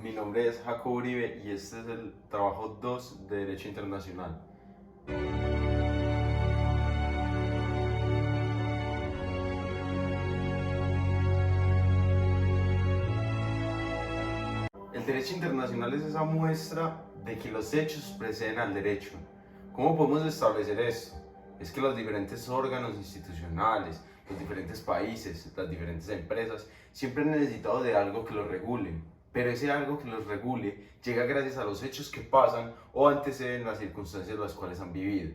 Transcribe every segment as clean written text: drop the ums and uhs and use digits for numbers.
Mi nombre es Jacob Uribe y este es el trabajo 2 de Derecho Internacional. El derecho internacional es esa muestra de que los hechos preceden al derecho. ¿Cómo podemos establecer esto? Es que los diferentes órganos institucionales, los diferentes países, las diferentes empresas, siempre han necesitado de algo que los regule. Pero ese algo que los regule llega gracias a los hechos que pasan o anteceden las circunstancias las cuales han vivido.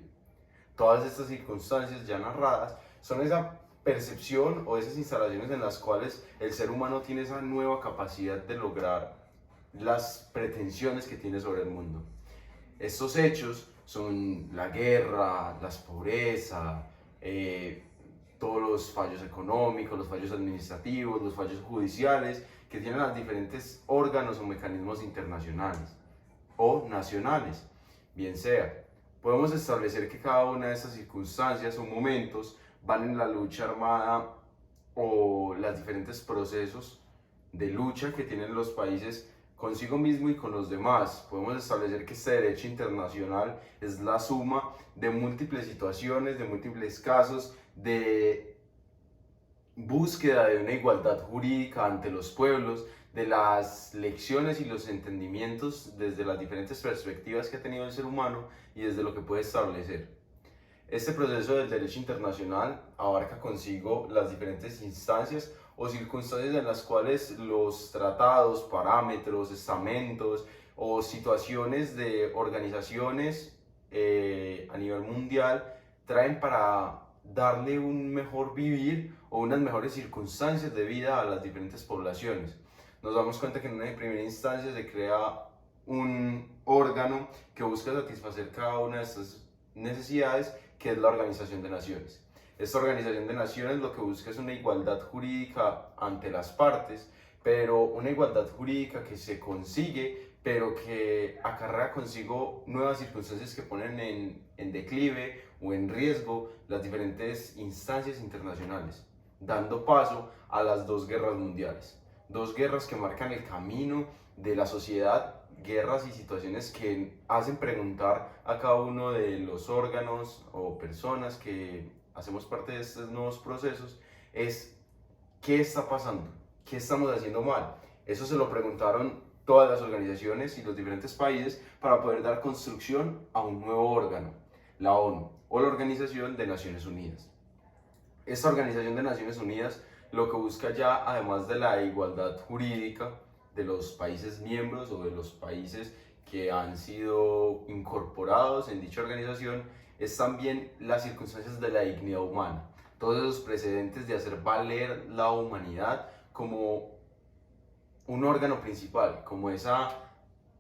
Todas estas circunstancias ya narradas son esa percepción o esas instalaciones en las cuales el ser humano tiene esa nueva capacidad de lograr las pretensiones que tiene sobre el mundo. Estos hechos son la guerra, la pobreza, todos los fallos económicos, los fallos administrativos, los fallos judiciales que tienen los diferentes órganos o mecanismos internacionales o nacionales, bien sea. Podemos establecer que cada una de estas circunstancias o momentos van en la lucha armada o los diferentes procesos de lucha que tienen los países consigo mismo y con los demás. Podemos establecer que este derecho internacional es la suma de múltiples situaciones, de múltiples casos, de búsqueda de una igualdad jurídica ante los pueblos, de las lecciones y los entendimientos desde las diferentes perspectivas que ha tenido el ser humano y desde lo que puede establecer. Este proceso del derecho internacional abarca consigo las diferentes instancias o circunstancias en las cuales los tratados, parámetros, estamentos o situaciones de organizaciones a nivel mundial traen para darle un mejor vivir o unas mejores circunstancias de vida a las diferentes poblaciones. Nos damos cuenta que en una primera instancia se crea un órgano que busca satisfacer cada una de estas necesidades, que es la Organización de Naciones. Esta Organización de Naciones lo que busca es una igualdad jurídica ante las partes, pero una igualdad jurídica que se consigue, pero que acarrea consigo nuevas circunstancias que ponen en declive o en riesgo las diferentes instancias internacionales, dando paso a las dos guerras mundiales. Dos guerras que marcan el camino de la sociedad, guerras y situaciones que hacen preguntar a cada uno de los órganos o personas que hacemos parte de estos nuevos procesos, es ¿qué está pasando? ¿Qué estamos haciendo mal? Eso se lo preguntaron todas las organizaciones y los diferentes países para poder dar construcción a un nuevo órgano, la ONU o la Organización de Naciones Unidas. Esta Organización de Naciones Unidas lo que busca ya, además de la igualdad jurídica de los países miembros o de los países que han sido incorporados en dicha organización, es también las circunstancias de la dignidad humana. Todos esos precedentes de hacer valer la humanidad como un órgano principal, como esa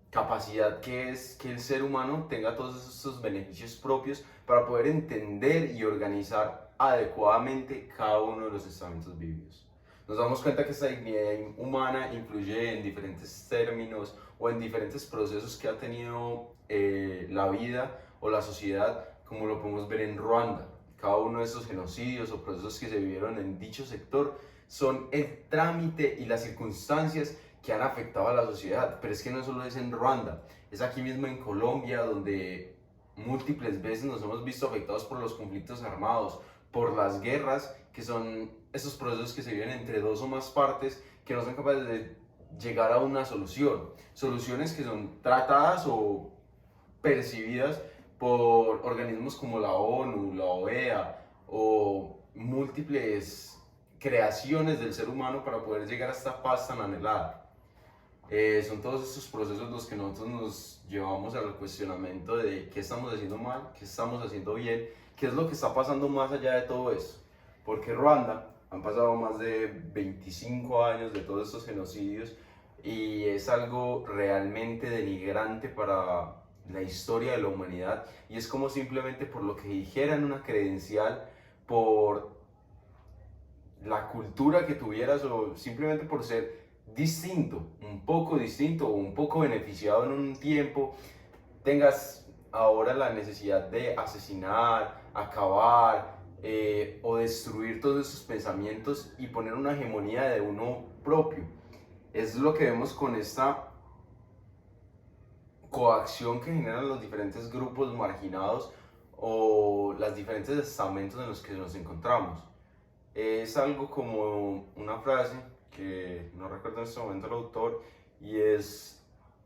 capacidad que es que el ser humano tenga todos estos beneficios propios para poder entender y organizar adecuadamente cada uno de los estamentos vividos. Nos damos cuenta que esta dignidad humana influye en diferentes términos o en diferentes procesos que ha tenido la vida o la sociedad, como lo podemos ver en Ruanda. Cada uno de estos genocidios o procesos que se vivieron en dicho sector son el trámite y las circunstancias que han afectado a la sociedad. Pero es que no solo es en Ruanda, es aquí mismo en Colombia, donde múltiples veces nos hemos visto afectados por los conflictos armados, por las guerras, que son esos procesos que se viven entre dos o más partes que no son capaces de llegar a una solución. Soluciones que son tratadas o percibidas por organismos como la ONU, la OEA o múltiples creaciones del ser humano para poder llegar a esta paz tan anhelada. Son todos estos procesos los que nosotros nos llevamos al cuestionamiento de qué estamos haciendo mal, qué estamos haciendo bien, qué es lo que está pasando más allá de todo eso. Porque Ruanda han pasado más de 25 años de todos estos genocidios y es algo realmente denigrante para la historia de la humanidad, y es como simplemente por lo que dijeran una credencial, por la cultura que tuvieras o simplemente por ser distinto, un poco distinto o un poco beneficiado en un tiempo, tengas ahora la necesidad de asesinar, acabar o destruir todos esos pensamientos y poner una hegemonía de uno propio. Es lo que vemos con esta coacción que generan los diferentes grupos marginados o los diferentes estamentos en los que nos encontramos. Es algo como una frase que no recuerdo en este momento el autor, y es: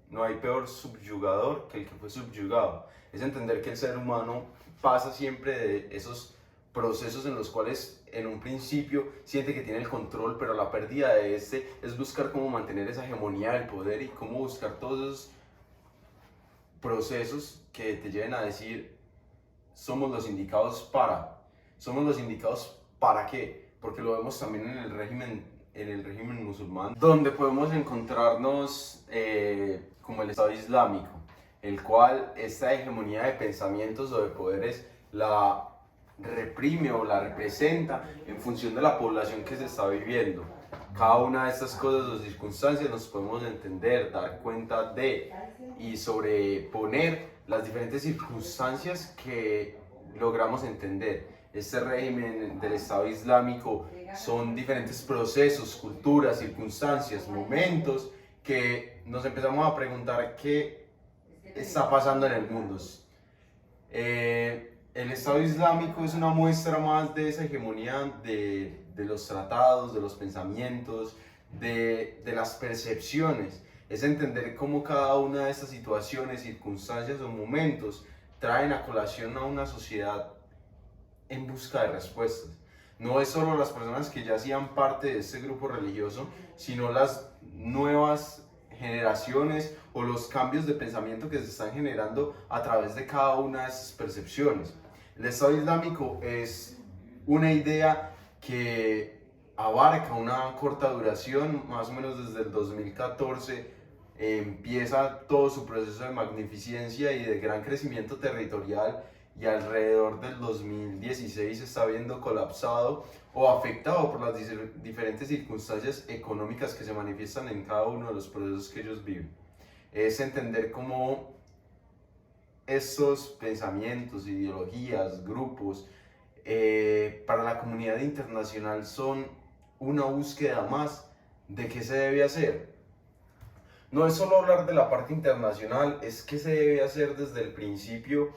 no hay peor subyugador que el que fue subyugado. Es entender que el ser humano pasa siempre de esos procesos en los cuales en un principio siente que tiene el control, pero la pérdida de este es buscar cómo mantener esa hegemonía del poder y cómo buscar todos esos procesos que te lleven a decir: somos los indicados para. ¿Somos los indicados para qué? Porque lo vemos también en el régimen musulmán, donde podemos encontrarnos como el Estado Islámico, el cual esta hegemonía de pensamientos o de poderes la reprime o la representa en función de la población que se está viviendo. Cada una de estas cosas o circunstancias nos podemos entender, dar cuenta de y sobreponer las diferentes circunstancias que logramos entender. Este régimen del Estado Islámico son diferentes procesos, culturas, circunstancias, momentos que nos empezamos a preguntar qué está pasando en el mundo. El Estado Islámico es una muestra más de esa hegemonía de los tratados, de los pensamientos, de las percepciones. Es entender cómo cada una de estas situaciones, circunstancias o momentos traen a colación a una sociedad en busca de respuestas. No es solo las personas que ya hacían parte de este grupo religioso, sino las nuevas generaciones o los cambios de pensamiento que se están generando a través de cada una de esas percepciones. El Estado Islámico es una idea que abarca una corta duración, más o menos desde el 2014 empieza todo su proceso de magnificencia y de gran crecimiento territorial, y alrededor del 2016 se está viendo colapsado o afectado por las diferentes circunstancias económicas que se manifiestan en cada uno de los procesos que ellos viven. Es entender cómo estos pensamientos, ideologías, grupos, para la comunidad internacional son una búsqueda más de qué se debe hacer. No es solo hablar de la parte internacional, es qué se debe hacer desde el principio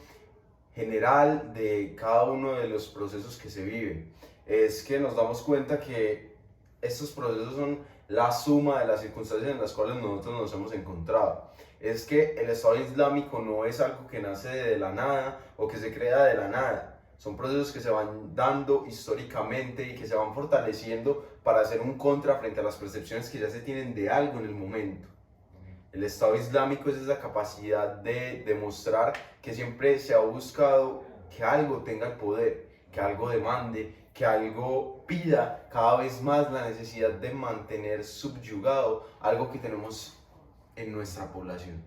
general de cada uno de los procesos que se viven. Es que nos damos cuenta que estos procesos son la suma de las circunstancias en las cuales nosotros nos hemos encontrado. Es que el Estado Islámico no es algo que nace de la nada o que se crea de la nada. Son procesos que se van dando históricamente y que se van fortaleciendo para hacer un contra frente a las percepciones que ya se tienen de algo en el momento. El Estado Islámico es esa capacidad de demostrar que siempre se ha buscado que algo tenga el poder, que algo demande, que algo pida cada vez más la necesidad de mantener subyugado algo que tenemos en nuestra población.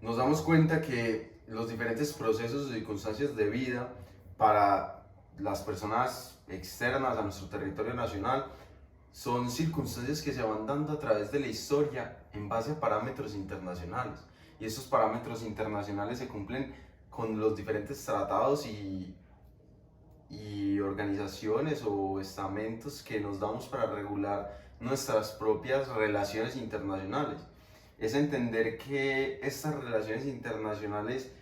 Nos damos cuenta que los diferentes procesos y circunstancias de vida para las personas externas a nuestro territorio nacional son circunstancias que se van dando a través de la historia en base a parámetros internacionales. Y esos parámetros internacionales se cumplen con los diferentes tratados y organizaciones o estamentos que nos damos para regular nuestras propias relaciones internacionales. Es entender que estas relaciones internacionales,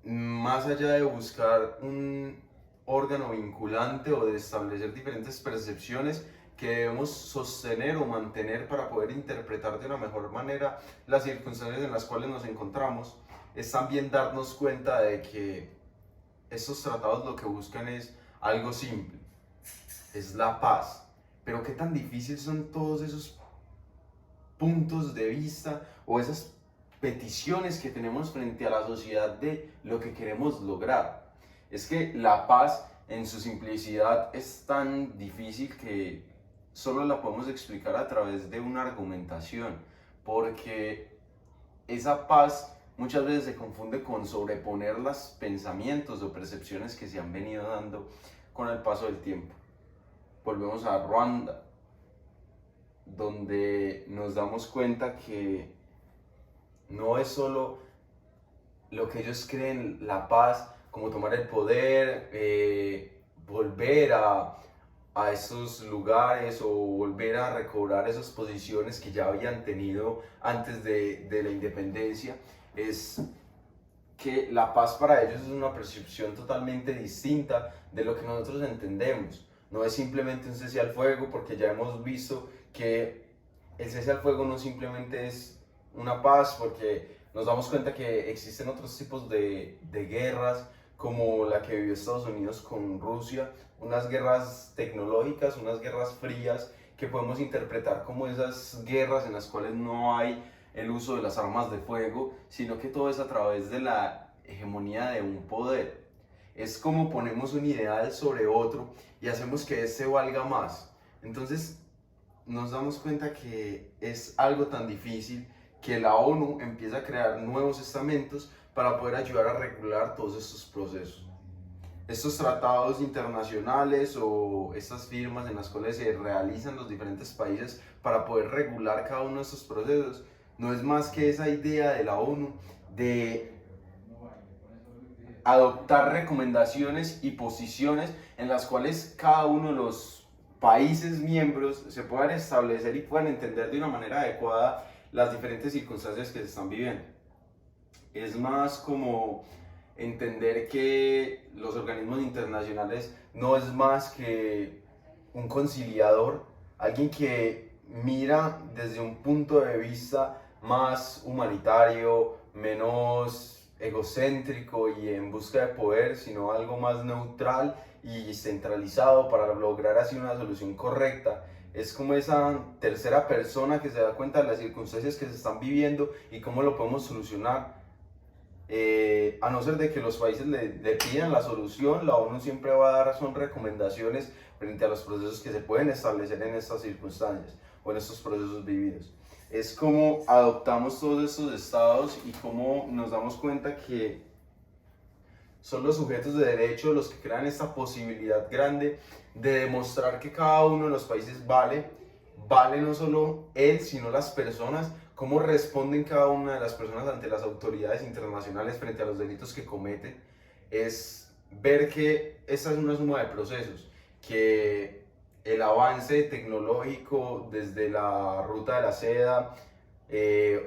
más allá de buscar un órgano vinculante o de establecer diferentes percepciones que debemos sostener o mantener para poder interpretar de una mejor manera las circunstancias en las cuales nos encontramos, es también darnos cuenta de que estos tratados lo que buscan es algo simple, es la paz. Pero qué tan difícil son todos esos puntos de vista o esas peticiones que tenemos frente a la sociedad de lo que queremos lograr. Es que la paz en su simplicidad es tan difícil que solo la podemos explicar a través de una argumentación, porque esa paz muchas veces se confunde con sobreponer los pensamientos o percepciones que se han venido dando con el paso del tiempo. Volvemos a Ruanda, donde nos damos cuenta que no es solo lo que ellos creen la paz, como tomar el poder, volver a a esos lugares o volver a recobrar esas posiciones que ya habían tenido antes de la independencia, es que la paz para ellos es una percepción totalmente distinta de lo que nosotros entendemos. No es simplemente un cese al fuego, porque ya hemos visto que el cese al fuego no simplemente es una paz, porque nos damos cuenta que existen otros tipos de guerras, como la que vivió Estados Unidos con Rusia, unas guerras tecnológicas, unas guerras frías, que podemos interpretar como esas guerras en las cuales no hay el uso de las armas de fuego, sino que todo es a través de la hegemonía de un poder. Es como ponemos un ideal sobre otro y hacemos que este valga más. Entonces nos damos cuenta que es algo tan difícil que la ONU empieza a crear nuevos estamentos para poder ayudar a regular todos estos procesos. Estos tratados internacionales o estas firmas en las cuales se realizan los diferentes países para poder regular cada uno de estos procesos no es más que esa idea de la ONU de adoptar recomendaciones y posiciones en las cuales cada uno de los países miembros se puedan establecer y puedan entender de una manera adecuada las diferentes circunstancias que se están viviendo. Es más como entender que los organismos internacionales no es más que un conciliador, alguien que mira desde un punto de vista más humanitario, menos egocéntrico y en busca de poder, sino algo más neutral y centralizado para lograr así una solución correcta. Es como esa tercera persona que se da cuenta de las circunstancias que se están viviendo y cómo lo podemos solucionar. A no ser de que los países le pidan la solución, la ONU siempre va a dar son recomendaciones frente a los procesos que se pueden establecer en estas circunstancias o en estos procesos vividos. Es como adoptamos todos estos estados y cómo nos damos cuenta que son los sujetos de derecho los que crean esta posibilidad grande de demostrar que cada uno de los países vale no solo él, sino las personas, cómo responden cada una de las personas ante las autoridades internacionales frente a los delitos que cometen. Es ver que esta es una suma de procesos, que el avance tecnológico desde la ruta de la seda,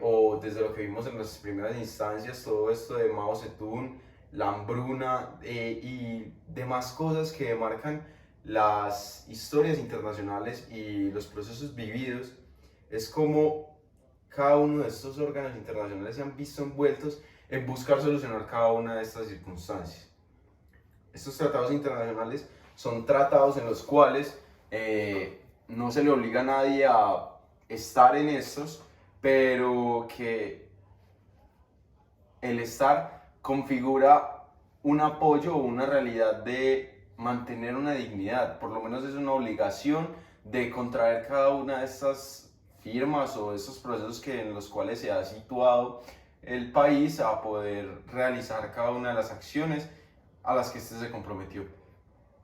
o desde lo que vimos en las primeras instancias, todo esto de Mao Zedong, la hambruna y demás cosas que marcan las historias internacionales y los procesos vividos, es como cada uno de estos órganos internacionales se han visto envueltos en buscar solucionar cada una de estas circunstancias. Estos tratados internacionales son tratados en los cuales no se le obliga a nadie a estar en estos, pero que el estar configura un apoyo o una realidad de mantener una dignidad. Por lo menos es una obligación de contraer cada una de estas firmas o de estos procesos en los cuales se ha situado el país a poder realizar cada una de las acciones a las que éste se comprometió.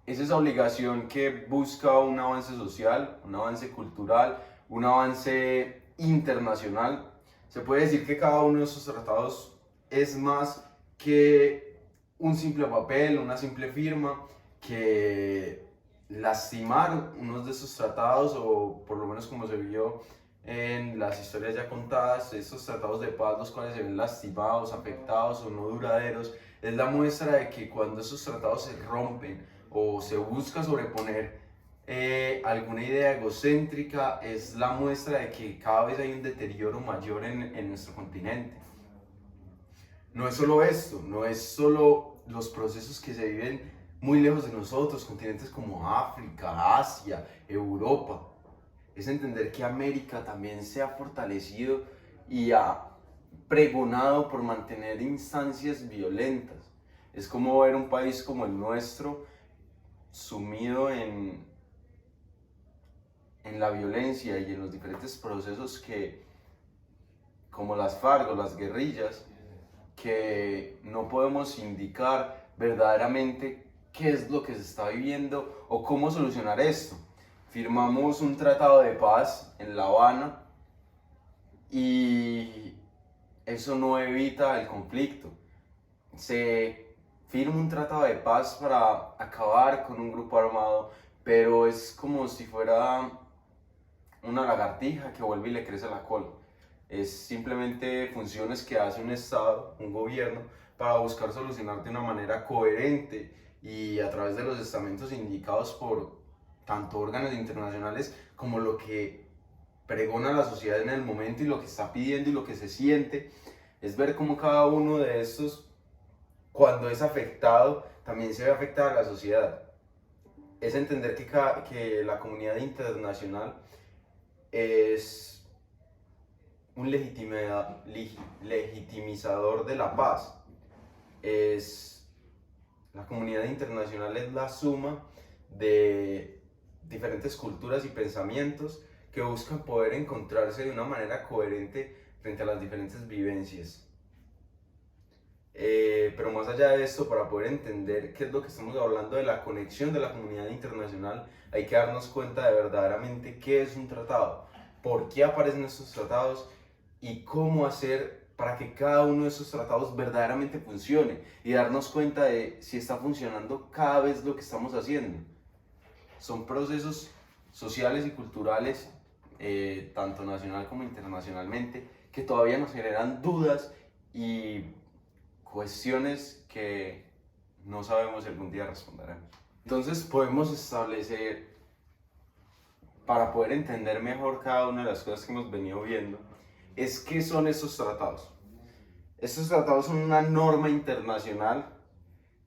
Es esa obligación que busca un avance social, un avance cultural, un avance internacional. Se puede decir que cada uno de estos tratados es más que un simple papel, una simple firma, que lastimar unos de estos tratados, o por lo menos como se vio en las historias ya contadas, estos tratados de paz, los cuales se ven lastimados, afectados o no duraderos, es la muestra de que cuando esos tratados se rompen o se busca sobreponer alguna idea egocéntrica, es la muestra de que cada vez hay un deterioro mayor en nuestro continente. No es solo esto, no es solo los procesos que se viven muy lejos de nosotros, continentes como África, Asia, Europa. Es entender que América también se ha fortalecido y ha pregonado por mantener instancias violentas. Es como ver un país como el nuestro sumido en la violencia y en los diferentes procesos que, como las FARC o las guerrillas, que no podemos indicar verdaderamente qué es lo que se está viviendo o cómo solucionar esto. Firmamos un tratado de paz en La Habana y eso no evita el conflicto. Se firma un tratado de paz para acabar con un grupo armado, pero es como si fuera una lagartija que vuelve y le crece la cola. Es simplemente funciones que hace un Estado, un gobierno, para buscar solucionar de una manera coherente y a través de los estamentos indicados por tanto órganos internacionales como lo que pregona la sociedad en el momento y lo que está pidiendo y lo que se siente. Es ver cómo cada uno de estos, cuando es afectado, también se ve afectada a la sociedad. Es entender que la comunidad internacional es un legitimizador de la paz. La comunidad internacional es la suma de diferentes culturas y pensamientos que buscan poder encontrarse de una manera coherente frente a las diferentes vivencias. Pero más allá de esto, para poder entender qué es lo que estamos hablando de la conexión de la comunidad internacional, hay que darnos cuenta de verdaderamente qué es un tratado, por qué aparecen estos tratados y cómo hacer para que cada uno de esos tratados verdaderamente funcione y darnos cuenta de si está funcionando cada vez lo que estamos haciendo. Son procesos sociales y culturales, tanto nacional como internacionalmente, que todavía nos generan dudas y cuestiones que no sabemos si algún día responderemos. Entonces podemos establecer, para poder entender mejor cada una de las cosas que hemos venido viendo, es qué son estos tratados. Estos tratados son una norma internacional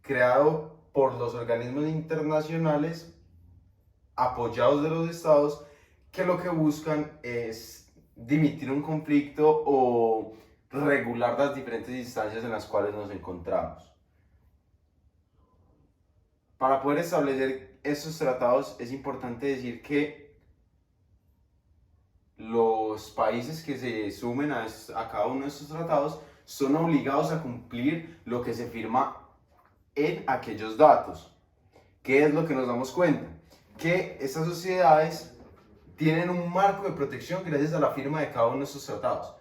creado por los organismos internacionales apoyados de los estados que lo que buscan es dimitir un conflicto o regular las diferentes instancias en las cuales nos encontramos. Para poder establecer estos tratados es importante decir que los países que se sumen a cada uno de estos tratados son obligados a cumplir lo que se firma en aquellos datos. ¿Qué es lo que nos damos cuenta? Que estas sociedades tienen un marco de protección gracias a la firma de cada uno de estos tratados.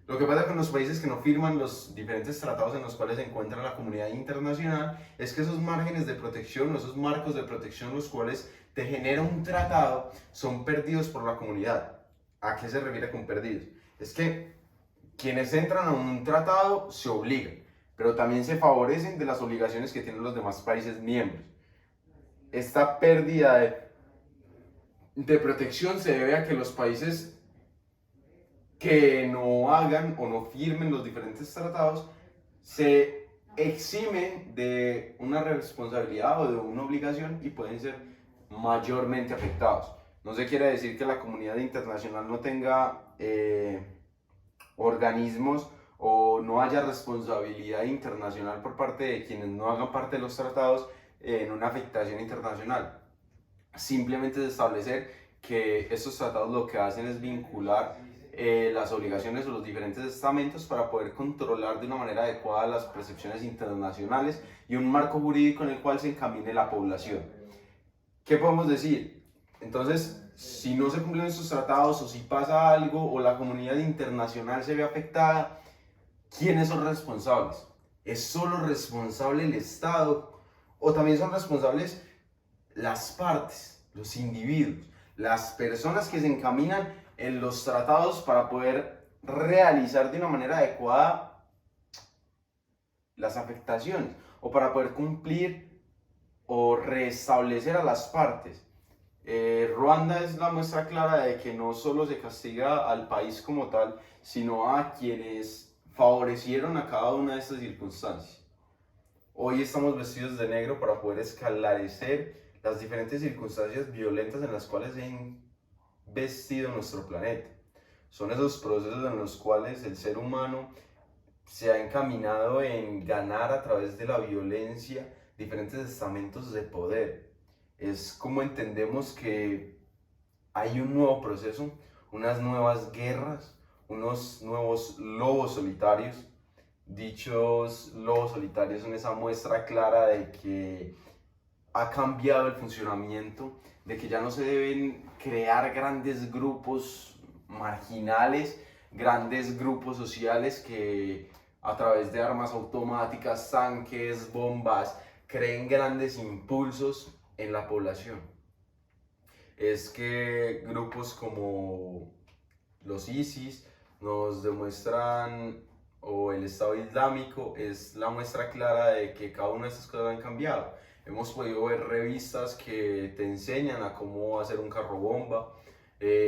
Lo que pasa con los países que no firman los diferentes tratados en los cuales se encuentra la comunidad internacional es que esos márgenes de protección, esos marcos de protección los cuales te genera un tratado, son perdidos por la comunidad. ¿A qué se refiere con perdidos? Es que quienes entran a un tratado se obligan, pero también se favorecen de las obligaciones que tienen los demás países miembros. Esta pérdida de protección se debe a que los países que no hagan o no firmen los diferentes tratados se eximen de una responsabilidad o de una obligación y pueden ser mayormente afectados. No se quiere decir que la comunidad internacional no tenga organismos o no haya responsabilidad internacional por parte de quienes no hagan parte de los tratados en una afectación internacional. Simplemente es establecer que estos tratados lo que hacen es vincular las obligaciones o los diferentes estamentos para poder controlar de una manera adecuada las percepciones internacionales y un marco jurídico en el cual se encamine la población. ¿Qué podemos decir? Entonces, si no se cumplen estos tratados o si pasa algo o la comunidad internacional se ve afectada, ¿quiénes son responsables? ¿Es solo responsable el Estado o también son responsables las partes, los individuos, las personas que se encaminan en los tratados para poder realizar de una manera adecuada las afectaciones o para poder cumplir o restablecer a las partes? Ruanda es la muestra clara de que no solo se castiga al país como tal, sino a quienes favorecieron a cada una de estas circunstancias. Hoy estamos vestidos de negro para poder esclarecer las diferentes circunstancias violentas en las cuales se ha investido nuestro planeta. Son esos procesos en los cuales el ser humano se ha encaminado en ganar a través de la violencia diferentes estamentos de poder. Es como entendemos que hay un nuevo proceso, unas nuevas guerras, unos nuevos lobos solitarios. Dichos lobos solitarios son esa muestra clara de que ha cambiado el funcionamiento, de que ya no se deben crear grandes grupos marginales, grandes grupos sociales que a través de armas automáticas, tanques, bombas, creen grandes impulsos en la población. es que grupos como los ISIS nos demuestran, o el Estado Islámico, es la muestra clara de que cada una de estas cosas han cambiado. Hemos podido ver revistas que te enseñan a cómo hacer un carro bomba.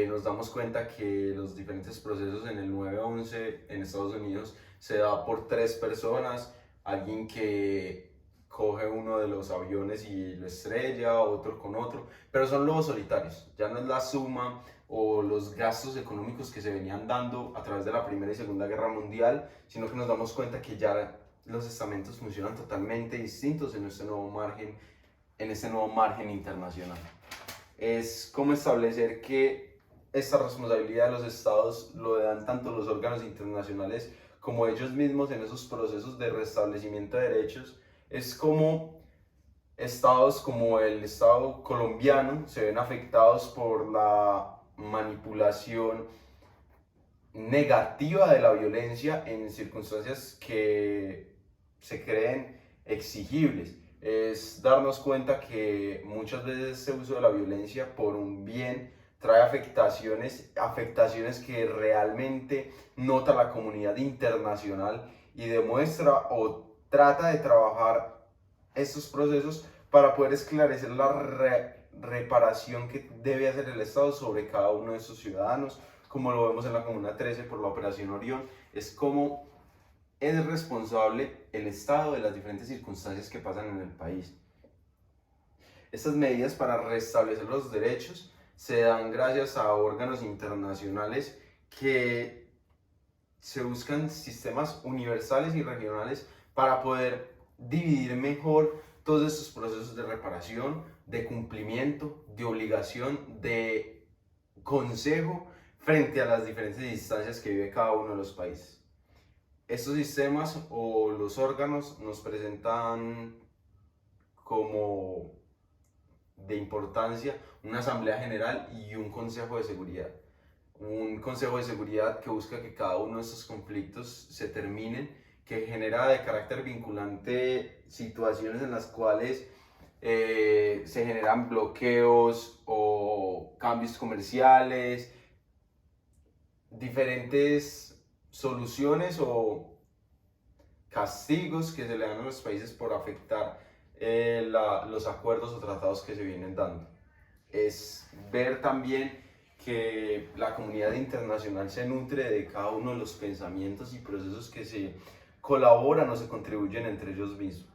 Nos damos cuenta que los diferentes procesos en el 9/11 en Estados Unidos se da por 3 personas, alguien que coge uno de los aviones y lo estrella, otro con otro, pero son lobos solitarios, ya no es la suma o los gastos económicos que se venían dando a través de la Primera y Segunda Guerra Mundial, sino que nos damos cuenta que ya los estamentos funcionan totalmente distintos en este nuevo margen internacional. Es como establecer que esta responsabilidad de los estados lo dan tanto los órganos internacionales como ellos mismos en esos procesos de restablecimiento de derechos. Es como estados como el estado colombiano se ven afectados por la manipulación negativa de la violencia en circunstancias que se creen exigibles. Es darnos cuenta que muchas veces ese uso de la violencia por un bien trae afectaciones que realmente nota la comunidad internacional y demuestra o trata de trabajar estos procesos para poder esclarecer la reparación que debe hacer el Estado sobre cada uno de sus ciudadanos, como lo vemos en la Comuna 13 por la Operación Orión. Es como es responsable el Estado de las diferentes circunstancias que pasan en el país. Estas medidas para restablecer los derechos se dan gracias a órganos internacionales que se buscan sistemas universales y regionales para poder dividir mejor todos estos procesos de reparación, de cumplimiento, de obligación, de consejo frente a las diferentes instancias que vive cada uno de los países. Estos sistemas o los órganos nos presentan como de importancia una Asamblea General y un Consejo de Seguridad. Un Consejo de Seguridad que busca que cada uno de estos conflictos se terminen, que genera de carácter vinculante situaciones en las cuales se generan bloqueos o cambios comerciales, diferentes soluciones o castigos que se le dan a los países por afectar los acuerdos o tratados que se vienen dando. Es ver también que la comunidad internacional se nutre de cada uno de los pensamientos y procesos que se colaboran o se contribuyen entre ellos mismos.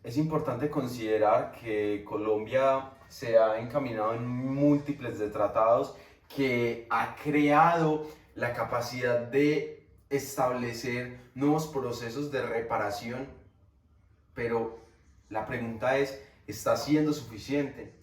Es importante considerar que Colombia se ha encaminado en múltiples de tratados que ha creado la capacidad de establecer nuevos procesos de reparación, pero la pregunta es, ¿está siendo suficiente?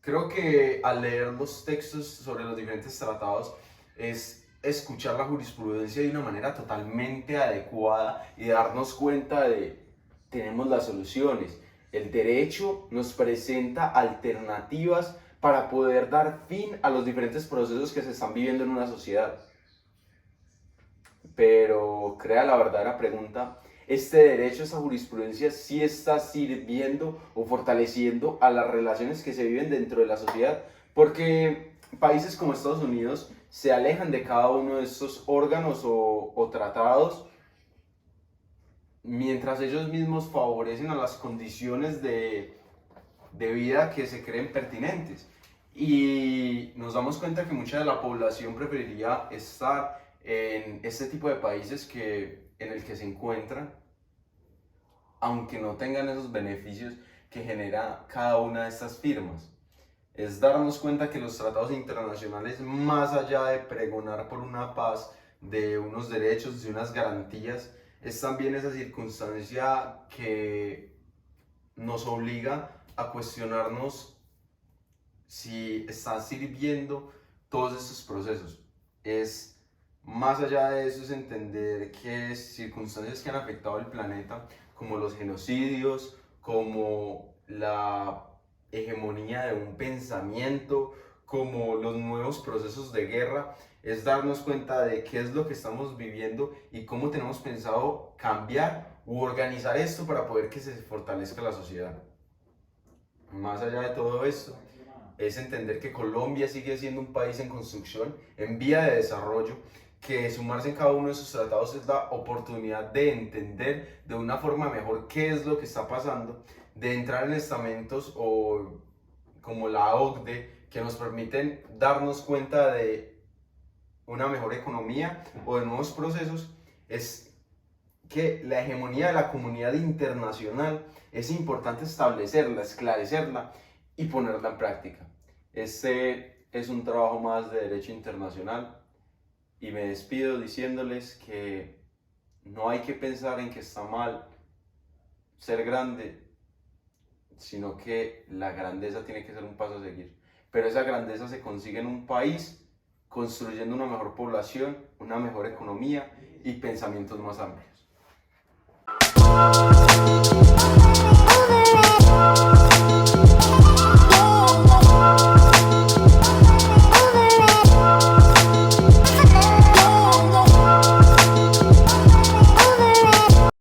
Creo que al leer los textos sobre los diferentes tratados es escuchar la jurisprudencia de una manera totalmente adecuada y darnos cuenta de tenemos las soluciones. El derecho nos presenta alternativas para poder dar fin a los diferentes procesos que se están viviendo en una sociedad. Pero crea la verdadera pregunta, ¿este derecho, esa jurisprudencia, sí está sirviendo o fortaleciendo a las relaciones que se viven dentro de la sociedad? Porque países como Estados Unidos se alejan de cada uno de estos órganos o tratados, mientras ellos mismos favorecen a las condiciones de vida que se creen pertinentes. Y nos damos cuenta que mucha de la población preferiría estar en este tipo de países en el que se encuentran, aunque no tengan esos beneficios que genera cada una de estas firmas. Es darnos cuenta que los tratados internacionales, más allá de pregonar por una paz, de unos derechos, de unas garantías, es también esa circunstancia que nos obliga a cuestionarnos si están sirviendo todos estos procesos. Es más allá de eso, es entender que circunstancias que han afectado el planeta, como los genocidios, como la hegemonía de un pensamiento, como los nuevos procesos de guerra, es darnos cuenta de qué es lo que estamos viviendo y cómo tenemos pensado cambiar u organizar esto para poder que se fortalezca la sociedad. más allá de todo esto, es entender que Colombia sigue siendo un país en construcción, en vía de desarrollo, que sumarse en cada uno de sus tratados es la oportunidad de entender de una forma mejor qué es lo que está pasando, de entrar en estamentos o como la OCDE que nos permiten darnos cuenta de una mejor economía o de nuevos procesos. Es que la hegemonía de la comunidad internacional es importante establecerla, esclarecerla y ponerla en práctica. Este es un trabajo más de derecho internacional y me despido diciéndoles que no hay que pensar en que está mal ser grande, sino que la grandeza tiene que ser un paso a seguir. Pero esa grandeza se consigue en un país construyendo una mejor población, una mejor economía y pensamientos más amplios.